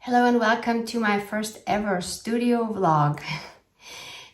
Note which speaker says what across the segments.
Speaker 1: Hello and welcome to my first ever studio vlog.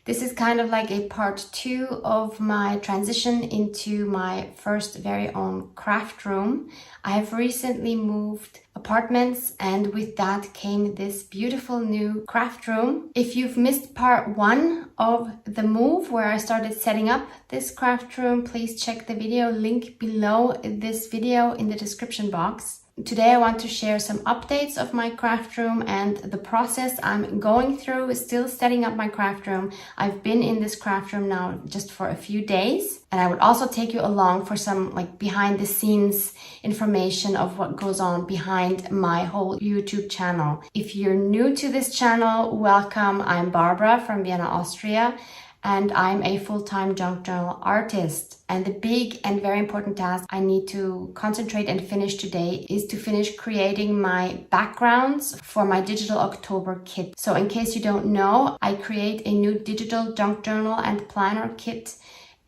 Speaker 1: This is kind of like a part 2 of my transition into my first very own craft room. I have recently moved apartments and with that came this beautiful new craft room. If you've missed part 1 of the move where I started setting up this craft room, please check the video link below this video in the description box. Today I want to share some updates of my craft room and the process I'm going through still setting up my craft room. I've been in this craft room now just for a few days, and I would also take you along for some behind the scenes information of what goes on behind my whole YouTube channel. If you're new to this channel, welcome. I'm Barbara from Vienna, Austria, and I'm a full-time junk journal artist. And the big and very important task I need to concentrate and finish today is to finish creating my backgrounds for my digital October kit. So in case you don't know, I create a new digital junk journal and planner kit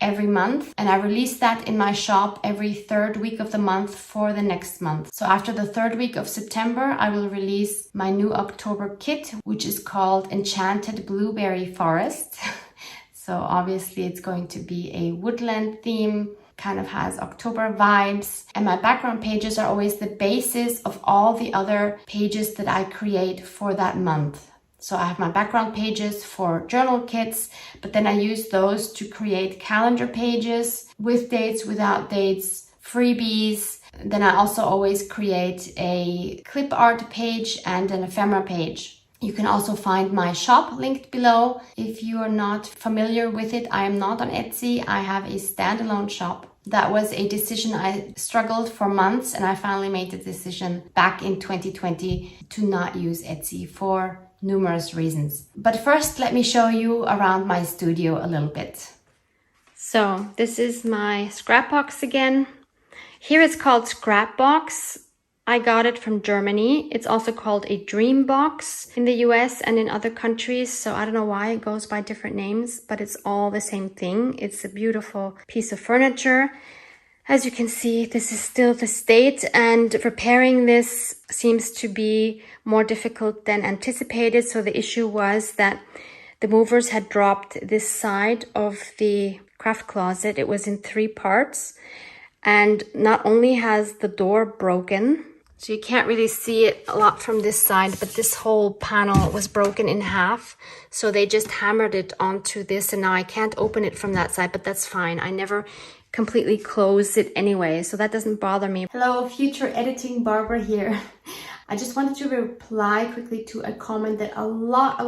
Speaker 1: every month, and I release that in my shop every 3rd week of the month for the next month. So after the 3rd week of September, I will release my new October kit, which is called Enchanted Blueberry Forest. So obviously it's going to be a woodland theme, kind of has October vibes. And my background pages are always the basis of all the other pages that I create for that month. So I have my background pages for journal kits, but then I use those to create calendar pages with dates, without dates, freebies. Then I also always create a clip art page and an ephemera page. You can also find my shop linked below. If you are not familiar with it, I am not on Etsy. I have a standalone shop. That was a decision I struggled for months, and I finally made the decision back in 2020 to not use Etsy for numerous reasons. But first, let me show you around my studio a little bit. So this is my scrap box again. Here it's called Scrap Box. I got it from Germany. It's also called a dream box in the US and in other countries. So I don't know why it goes by different names, but it's all the same thing. It's a beautiful piece of furniture. As you can see, this is still the state, and repairing this seems to be more difficult than anticipated. So the issue was that the movers had dropped this side of the craft closet. It was in 3 parts. And not only has the door broken, so you can't really see it a lot from this side, but this whole panel was broken in half. So they just hammered it onto this, and now I can't open it from that side, but that's fine. I never completely closed it anyway, so that doesn't bother me. Hello, future editing Barbara here. I just wanted to reply quickly to a comment that a lot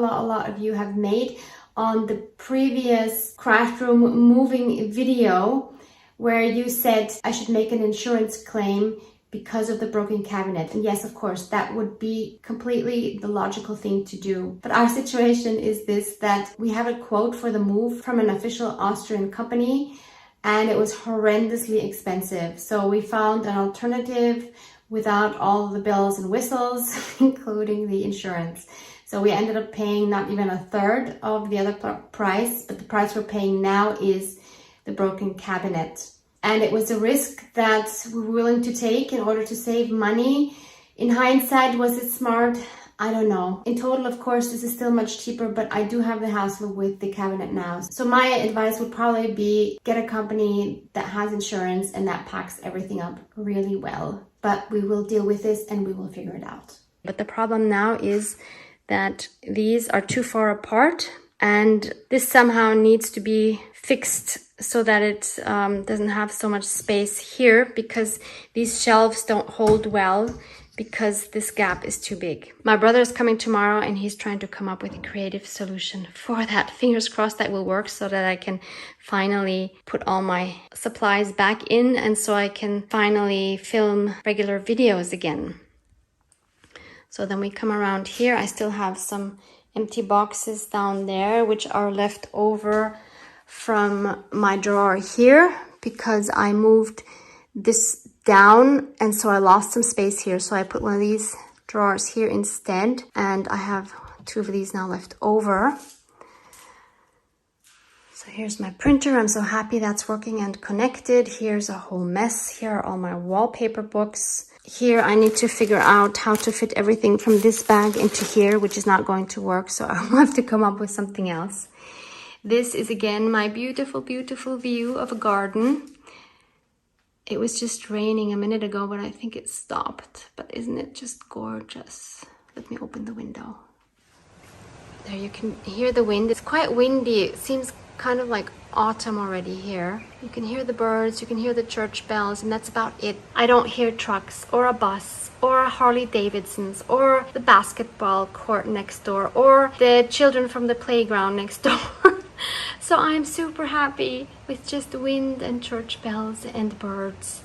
Speaker 1: of you have made on the previous craft room moving video, where you said I should make an insurance claim because of the broken cabinet. And yes, of course, that would be completely the logical thing to do. But our situation is this, that we have a quote for the move from an official Austrian company, and it was horrendously expensive. So we found an alternative without all the bells and whistles, including the insurance. So we ended up paying not even 1/3 of the other price, but the price we're paying now is the broken cabinet. And it was a risk that we were willing to take in order to save money. In hindsight, was it smart? I don't know. In total, of course, this is still much cheaper, but I do have the hassle with the cabinet now. So my advice would probably be get a company that has insurance and that packs everything up really well. But we will deal with this and we will figure it out. But the problem now is that these are too far apart, and this somehow needs to be fixed so that it doesn't have so much space here, because these shelves don't hold well because this gap is too big. My brother is coming tomorrow and he's trying to come up with a creative solution for that. Fingers crossed that will work, so that I can finally put all my supplies back in, and so I can finally film regular videos again. So then we come around here. I still have some empty boxes down there, which are left over from my drawer here, because I moved this down and so I lost some space here. So I put one of these drawers here instead, and I have 2 of these now left over. So here's my printer. I'm so happy that's working and connected. Here's a whole mess. Here are all my wallpaper books. Here I need to figure out how to fit everything from this bag into here, which is not going to work. So I'll have to come up with something else. This is again my beautiful, beautiful view of a garden. It was just raining a minute ago, but I think it stopped. But isn't it just gorgeous? Let me open the window. There you can hear the wind. It's quite windy. It seems kind of like autumn already here. You can hear the birds, you can hear the church bells, and that's about it. I don't hear trucks or a bus or a Harley Davidsons or the basketball court next door or the children from the playground next door. So I'm super happy with just wind and church bells and birds.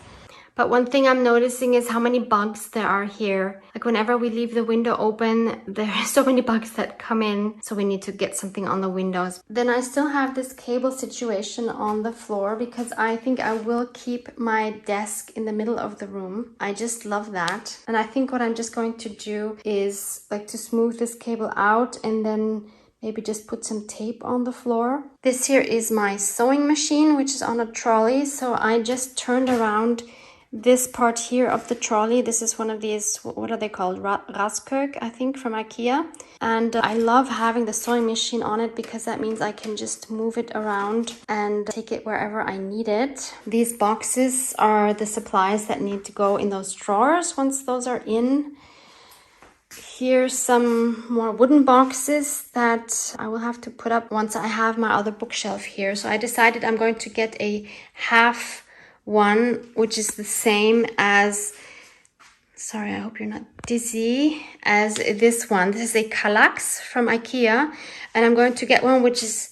Speaker 1: But one thing I'm noticing is how many bugs there are here. Like whenever we leave the window open, there are so many bugs that come in. So we need to get something on the windows. Then I still have this cable situation on the floor because I think I will keep my desk in the middle of the room. I just love that. And I think what I'm just going to do is like to smooth this cable out and then maybe just put some tape on the floor. This here is my sewing machine, which is on a trolley. So I just turned around this part here of the trolley. This is one of these, what are they called? Raskök, I think, from IKEA. And I love having the sewing machine on it because that means I can just move it around and take it wherever I need it. These boxes are the supplies that need to go in those drawers once those are in. Here's some more wooden boxes that I will have to put up once I have my other bookshelf here. So I decided I'm going to get a half one, which is the same as, sorry, I hope you're not dizzy, as this one. This is a Kallax from IKEA, and I'm going to get one which is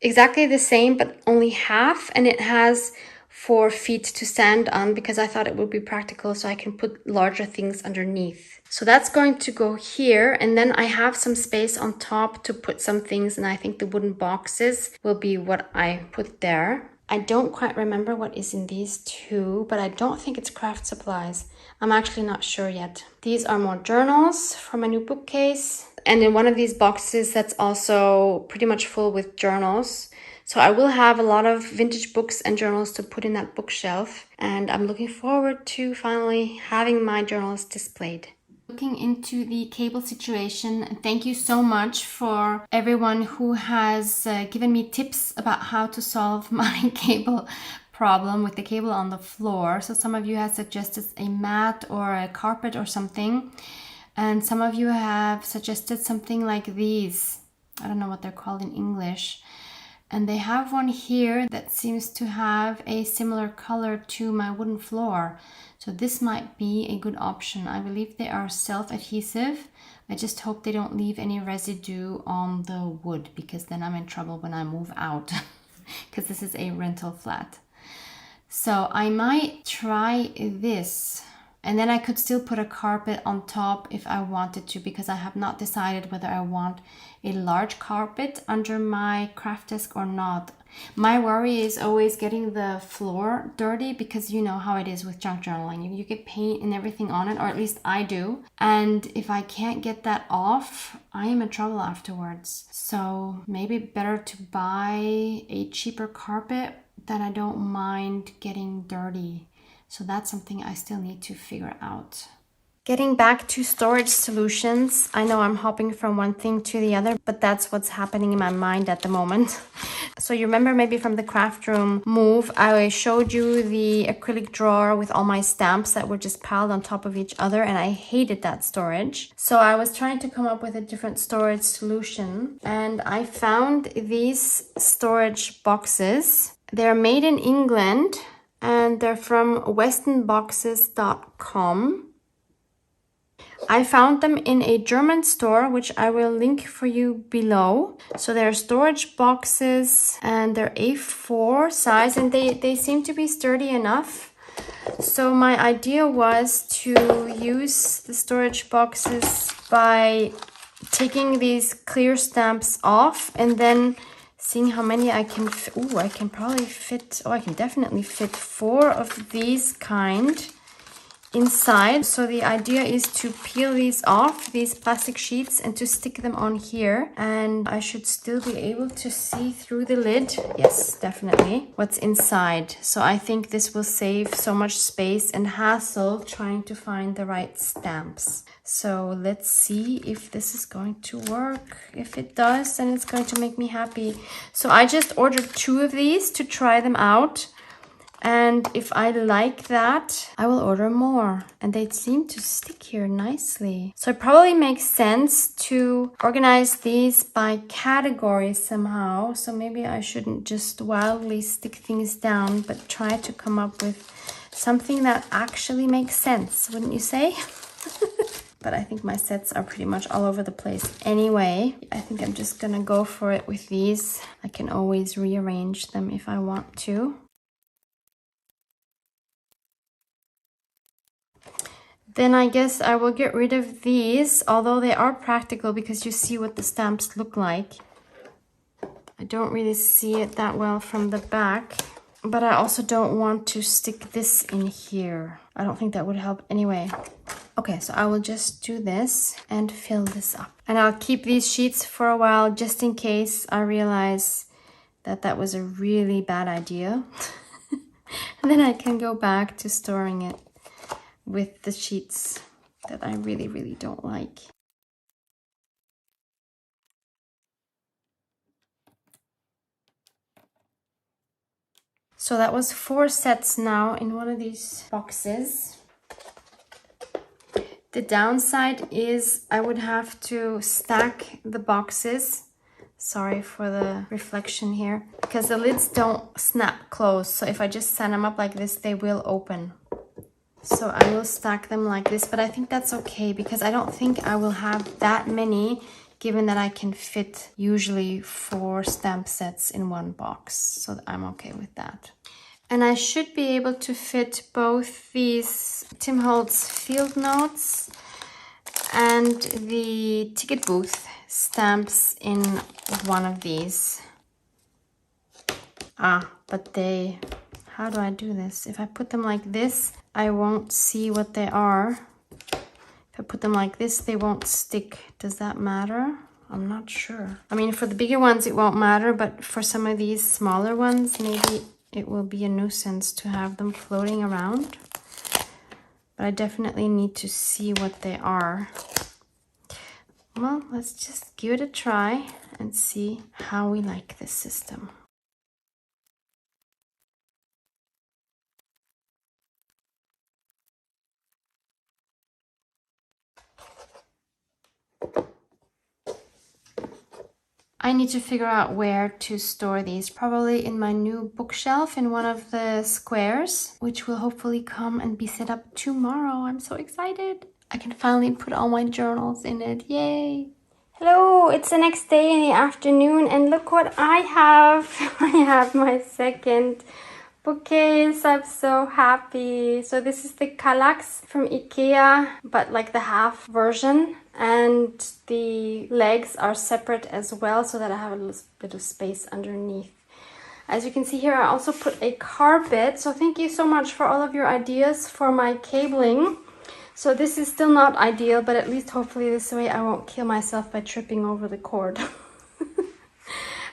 Speaker 1: exactly the same but only half, and it has 4 feet to stand on because I thought it would be practical so I can put larger things underneath. So that's going to go here, and then I have some space on top to put some things, and I think the wooden boxes will be what I put there. I don't quite remember what is in these two, but I don't think it's craft supplies. I'm actually not sure yet. These are more journals from a new bookcase. And in one of these boxes that's also pretty much full with journals. So I will have a lot of vintage books and journals to put in that bookshelf. And I'm looking forward to finally having my journals displayed. Looking into the cable situation, thank you so much for everyone who has given me tips about how to solve my cable problem with the cable on the floor. So some of you have suggested a mat or a carpet or something, and some of you have suggested something like these. I don't know what they're called in English. And they have one here that seems to have a similar color to my wooden floor. So this might be a good option. I believe they are self-adhesive. I just hope they don't leave any residue on the wood, because then I'm in trouble when I move out because this is a rental flat. So I might try this. And then I could still put a carpet on top if I wanted to, because I have not decided whether I want a large carpet under my craft desk or not. My worry is always getting the floor dirty, because you know how it is with junk journaling. You get paint and everything on it, or at least I do. And if I can't get that off, I am in trouble afterwards. So maybe better to buy a cheaper carpet that I don't mind getting dirty. So that's something I still need to figure out. Getting back to storage solutions, I know I'm hopping from one thing to the other, but that's what's happening in my mind at the moment. So you remember maybe from the craft room move, I showed you the acrylic drawer with all my stamps that were just piled on top of each other, and I hated that storage. So I was trying to come up with a different storage solution, and I found these storage boxes. They're made in England, and they're from westonboxes.com. I found them in a German store, which I will link for you below. So they're storage boxes, and they're A4 size, and they seem to be sturdy enough. So my idea was to use the storage boxes by taking these clear stamps off and then seeing how many I can fit. I can probably fit, I can definitely fit 4 of these kind inside. So the idea is to peel these off, these plastic sheets, and to stick them on here. And I should still be able to see through the lid. Yes, definitely. What's inside. So I think this will save so much space and hassle trying to find the right stamps. So let's see if this is going to work. If it does, then it's going to make me happy. So I just ordered 2 of these to try them out. And if I like that, I will order more. And they seem to stick here nicely. So it probably makes sense to organize these by category somehow. So maybe I shouldn't just wildly stick things down, but try to come up with something that actually makes sense, wouldn't you say? But I think my sets are pretty much all over the place anyway. I think I'm just gonna go for it with these. I can always rearrange them if I want to. Then I guess I will get rid of these, although they are practical because you see what the stamps look like. I don't really see it that well from the back, but I also don't want to stick this in here. I don't think that would help anyway. Okay, so I will just do this and fill this up. And I'll keep these sheets for a while just in case I realize that that was a really bad idea. And then I can go back to storing it with the sheets that I really, really don't like. So that was 4 sets now in one of these boxes. The downside is I would have to stack the boxes. Sorry for the reflection here, because the lids don't snap closed. So if I just stand them up like this, they will open. So I will stack them like this, but I think that's okay because I don't think I will have that many, given that I can fit usually 4 stamp sets in one box. So I'm okay with that. And I should be able to fit both these Tim Holtz Field Notes and the ticket booth stamps in one of these. But they... How do I do this? If I put them like this, I won't see what they are. If I put them like this, they won't stick. Does that matter? I'm not sure. I mean, for the bigger ones, it won't matter, but for some of these smaller ones, maybe it will be a nuisance to have them floating around. But I definitely need to see what they are. Well, let's just give it a try and see how we like this system. I need to figure out where to store these, probably in my new bookshelf in one of the squares, which will hopefully come and be set up tomorrow. I'm so excited. I can finally put all my journals in it. Yay! Hello, it's the next day in the afternoon and look what I have. I have my second bookcase. I'm so happy. So this is the Kallax from IKEA, but like the half version. And the legs are separate as well so that I have a little bit of space underneath. As you can see here, I also put a carpet. So thank you so much for all of your ideas for my cabling. So this is still not ideal, but at least hopefully this way I won't kill myself by tripping over the cord.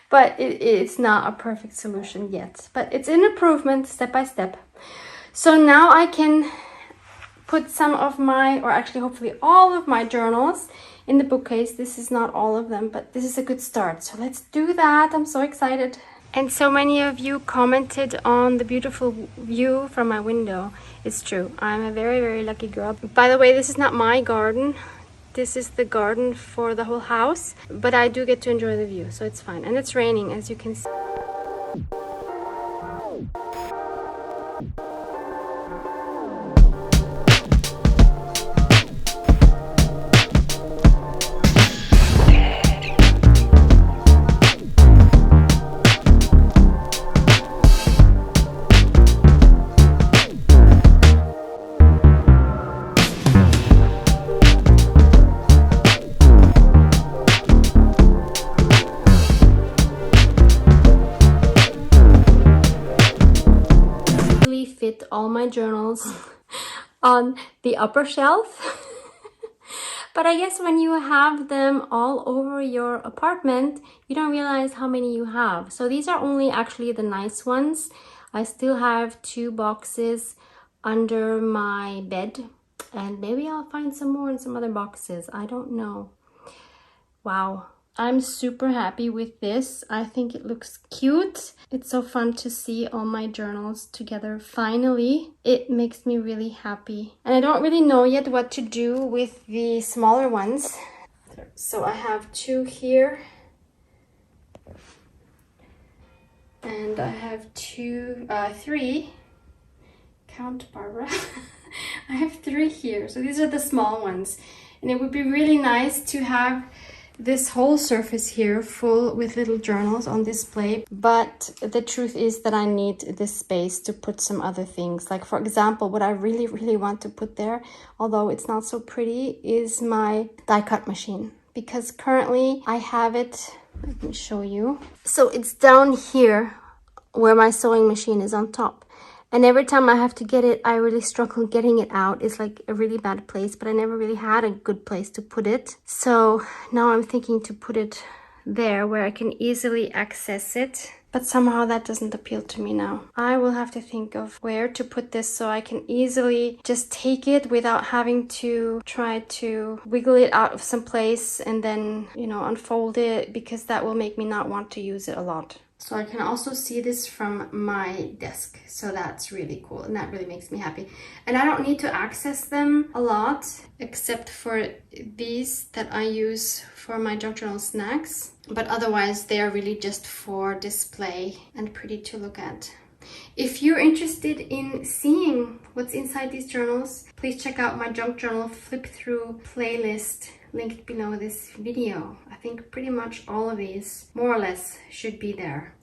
Speaker 1: But it's not a perfect solution yet. But it's an improvement step by step. So now I can put some of my, or actually hopefully all of my journals in the bookcase. This is not all of them, but this is a good start. So let's do that. I'm so excited. And so many of you commented on the beautiful view from my window. It's true. I'm a very, very lucky girl. By the way, this is not my garden. This is the garden for the whole house, but I do get to enjoy the view, so it's fine. And it's raining, as you can see. All my journals on the upper shelf. But I guess when you have them all over your apartment, you don't realize how many you have. So these are only actually the nice ones. I still have 2 boxes under my bed, and maybe I'll find some more in some other boxes. I don't know. Wow. I'm super happy with this. I think it looks cute. It's so fun to see all my journals together finally. It makes me really happy. And I don't really know yet what to do with the smaller ones. So I have 2 here. And I have 3. Count, Barbara. I have 3 here. So these are the small ones. And it would be really nice to have this whole surface here full with little journals on display, but the truth is that I need this space to put some other things. Like, for example, what I really want to put there, although it's not so pretty, is my die cut machine, because currently I have it, let me show you. So it's down here where my sewing machine is on top. And every time I have to get it, I really struggle getting it out. It's like a really bad place, but I never really had a good place to put it. So now I'm thinking to put it there where I can easily access it. But somehow that doesn't appeal to me now. I will have to think of where to put this so I can easily just take it without having to try to wiggle it out of some place and then, you know, unfold it, because that will make me not want to use it a lot. So I can also see this from my desk. So that's really cool, and that really makes me happy. And I don't need to access them a lot, except for these that I use for my junk journal snacks. But otherwise, they are really just for display and pretty to look at. If you're interested in seeing what's inside these journals, please check out my junk journal flip through playlist linked below this video. I think pretty much all of these, more or less, should be there.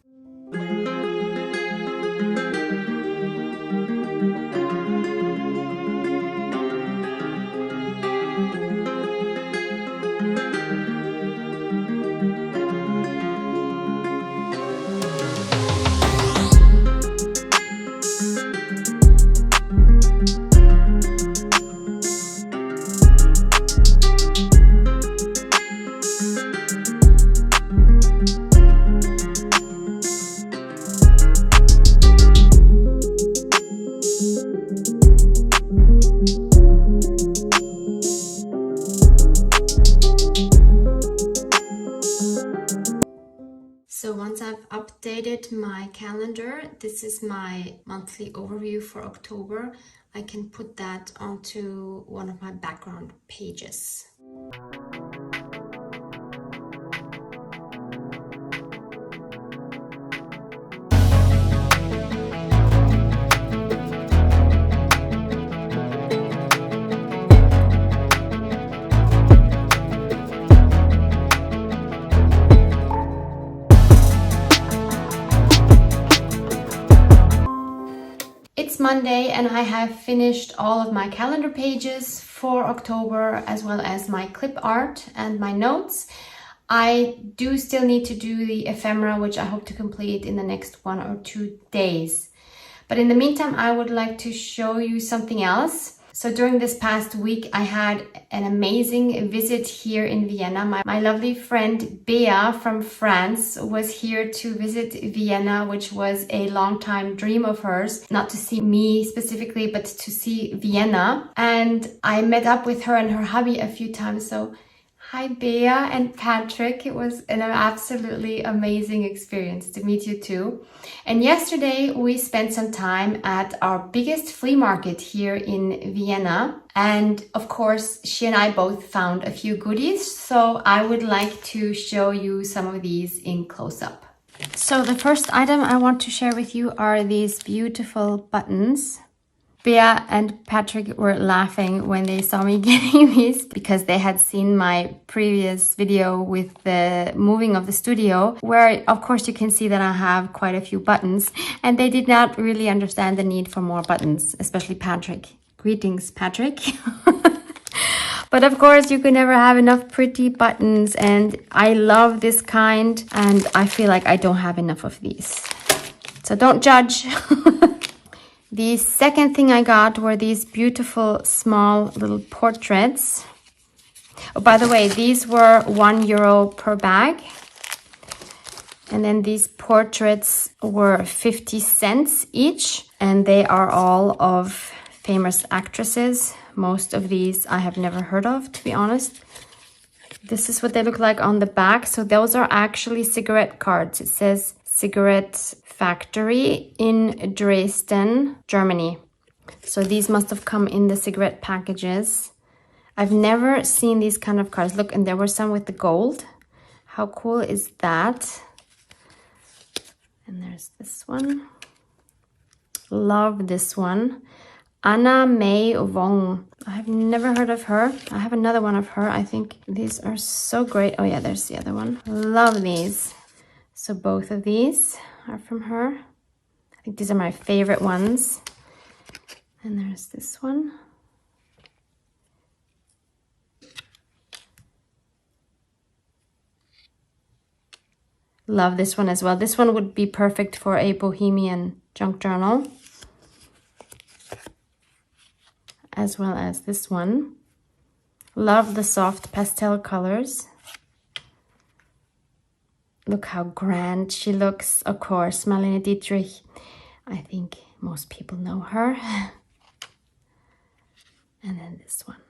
Speaker 1: So once I've updated my calendar, this is my monthly overview for October. I can put that onto one of my background pages. It's Monday and I have finished all of my calendar pages for October, as well as my clip art and my notes. I do still need to do the ephemera, which I hope to complete in the next 1 or 2 days. But in the meantime, I would like to show you something else. So during this past week, I had an amazing visit here in Vienna. My lovely friend Bea from France was here to visit Vienna, which was a long time dream of hers. Not to see me specifically, but to see Vienna. And I met up with her and her hubby a few times. So hi Bea and Patrick, it was an absolutely amazing experience to meet you too. And yesterday we spent some time at our biggest flea market here in Vienna. And of course, she and I both found a few goodies. So I would like to show you some of these in close-up. So the first item I want to share with you are these beautiful buttons. Bea and Patrick were laughing when they saw me getting these, because they had seen my previous video with the moving of the studio, where of course you can see that I have quite a few buttons, and they did not really understand the need for more buttons, especially Patrick. Greetings, Patrick. But of course you can never have enough pretty buttons, and I love this kind, and I feel like I don't have enough of these. So don't judge. The second thing I got were these beautiful small little portraits. Oh, by the way, these were €1 per bag. And then these portraits were 50 cents each. And they are all of famous actresses. Most of these I have never heard of, to be honest. This is what they look like on the back. So those are actually cigarette cards. It says Cigarette Factory in Dresden, Germany. So these must have come in the cigarette packages. I've never seen these kind of cards. Look, and there were some with the gold. How cool is that? And there's this one. Love this one. Anna May Wong. I've never heard of her. I have another one of her. I think these are so great. Oh yeah, there's the other one. Love these. So both of these are from her. I think these are my favorite ones. And there's this one. Love this one as well. This one would be perfect for a bohemian junk journal. As well as this one. Love the soft pastel colors. Look how grand she looks. Of course, Marlene Dietrich. I think most people know her. And then this one.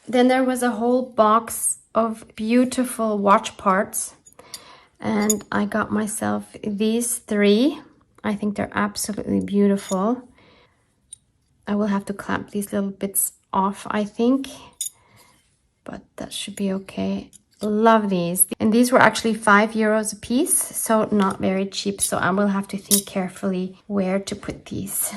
Speaker 1: Then there was a whole box of beautiful watch parts. And I got myself these 3. I think they're absolutely beautiful. I will have to clamp these little bits off, I think. But that should be okay. Love these. And these were actually €5 a piece, so not very cheap. So I will have to think carefully where to put these.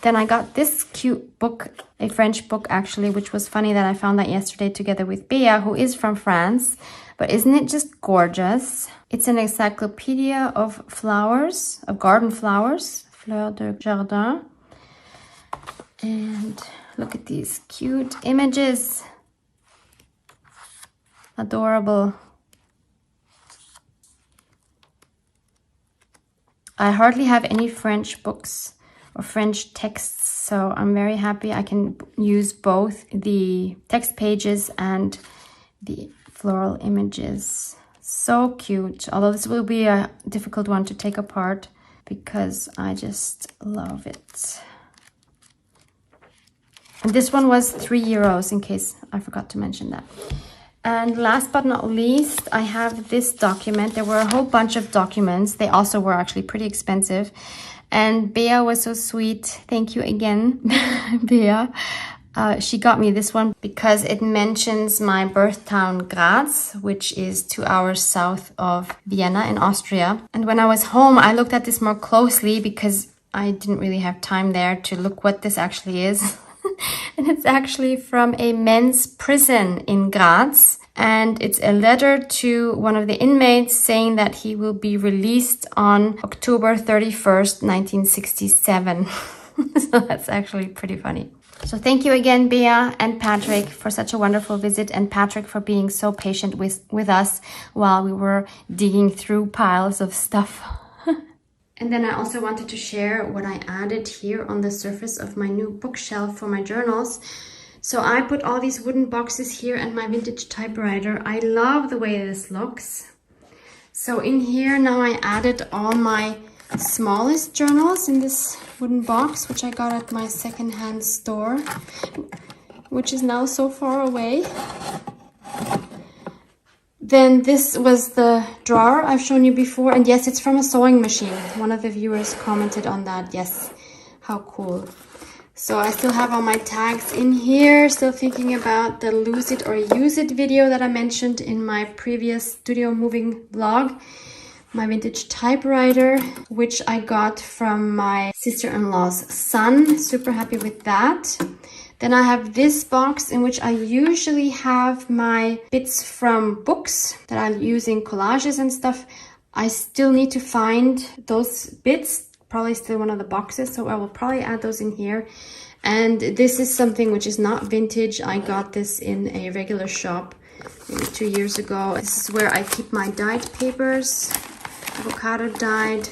Speaker 1: Then I got this cute book, a French book actually, which was funny that I found that yesterday together with Bea, who is from France. But isn't it just gorgeous? It's an encyclopedia of flowers, of garden flowers, Fleurs de Jardin. And look at these cute images. Adorable. I hardly have any French books or French texts, so I'm very happy I can use both the text pages and the floral images. So cute. Although this will be a difficult one to take apart because I just love it. And this one was €3 in case I forgot to mention that. And last but not least, I have this document. There were a whole bunch of documents. They also were actually pretty expensive. And Bea was so sweet. Thank you again, Bea. She got me this one because it mentions my birth town Graz, which is 2 hours south of Vienna in Austria. And when I was home, I looked at this more closely because I didn't really have time there to look what this actually is. And it's actually from a men's prison in Graz. And it's a letter to one of the inmates saying that he will be released on October 31st, 1967. So that's actually pretty funny. So thank you again, Bea and Patrick, for such a wonderful visit, and Patrick for being so patient with us while we were digging through piles of stuff. And then I also wanted to share what I added here on the surface of my new bookshelf for my journals. So I put all these wooden boxes here and my vintage typewriter. I love the way this looks. So in here now I added all my smallest journals in this wooden box, which I got at my secondhand store, which is now so far away. Then this was the drawer I've shown you before. And yes, it's from a sewing machine. One of the viewers commented on that. Yes, how cool. So I still have all my tags in here. Still thinking about the lose it or use it video that I mentioned in my previous studio moving vlog. My vintage typewriter, which I got from my sister-in-law's son. Super happy with that. Then I have this box in which I usually have my bits from books that I use in collages and stuff. I still need to find those bits, probably still one of the boxes, so I will probably add those in here. And this is something which is not vintage. I got this in a regular shop maybe 2 years ago. This is where I keep my dyed papers, avocado dyed.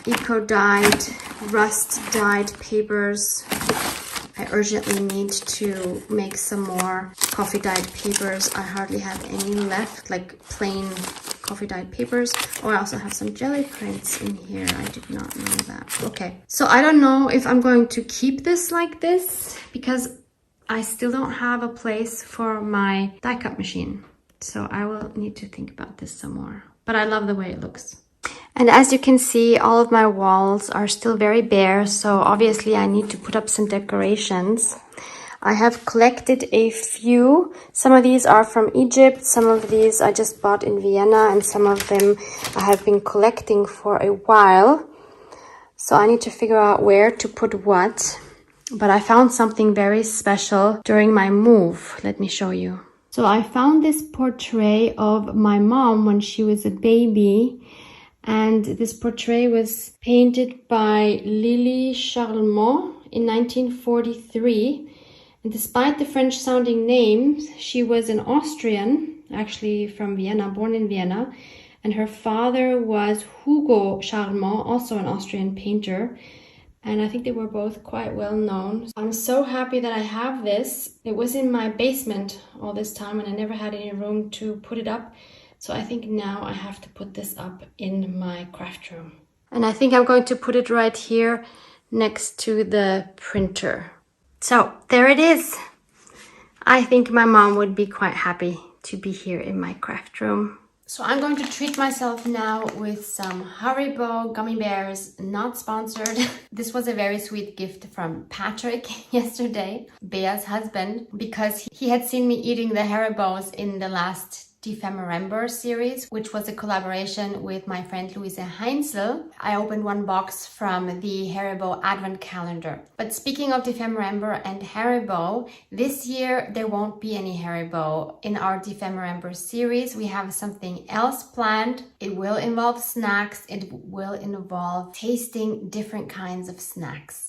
Speaker 1: eco-dyed, rust-dyed papers. I urgently need to make some more coffee-dyed papers. I hardly have any left, like plain coffee-dyed papers. Oh, I also have some jelly prints in here. I did not know that. Okay, so I don't know if I'm going to keep this like this because I still don't have a place for my die cut machine. So I will need to think about this some more. But I love the way it looks. And as you can see, all of my walls are still very bare. So obviously I need to put up some decorations. I have collected a few. Some of these are from Egypt. Some of these I just bought in Vienna. And some of them I have been collecting for a while. So I need to figure out where to put what. But I found something very special during my move. Let me show you. So I found this portrait of my mom when she was a baby. And this portrait was painted by Lily Charlemont in 1943. And despite the French-sounding name, she was an Austrian, actually from Vienna, born in Vienna. And her father was Hugo Charlemont, also an Austrian painter. And I think they were both quite well known. I'm so happy that I have this. It was in my basement all this time and I never had any room to put it up. So I think now I have to put this up in my craft room. And I think I'm going to put it right here next to the printer. So there it is. I think my mom would be quite happy to be here in my craft room. So I'm going to treat myself now with some Haribo gummy bears, not sponsored. This was a very sweet gift from Patrick yesterday, Bea's husband, because he had seen me eating the Haribos in the last Defemember series, which was a collaboration with my friend Luise Heinzel. I opened one box from the Haribo Advent Calendar. But speaking of Defemember and Haribo, this year there won't be any Haribo in our Defemember series. We have something else planned. It will involve snacks. It will involve tasting different kinds of snacks.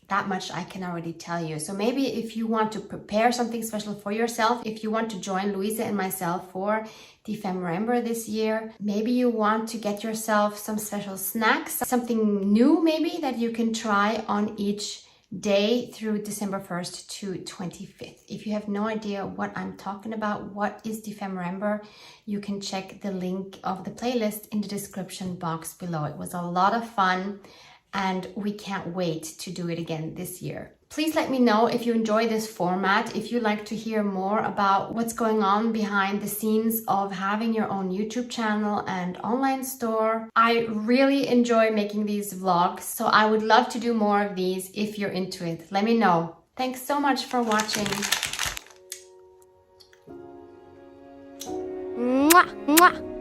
Speaker 1: That much I can already tell you. So maybe if you want to prepare something special for yourself, if you want to join Louisa and myself for Defemember this year, maybe you want to get yourself some special snacks, something new maybe that you can try on each day through December 1st to 25th. If you have no idea what I'm talking about, what is Defemember, you can check the link of the playlist in the description box below. It was a lot of fun. And we can't wait to do it again this year. Please let me know if you enjoy this format, if you'd like to hear more about what's going on behind the scenes of having your own YouTube channel and online store. I really enjoy making these vlogs, so I would love to do more of these if you're into it. Let me know. Thanks so much for watching.
Speaker 2: Mwah, mwah.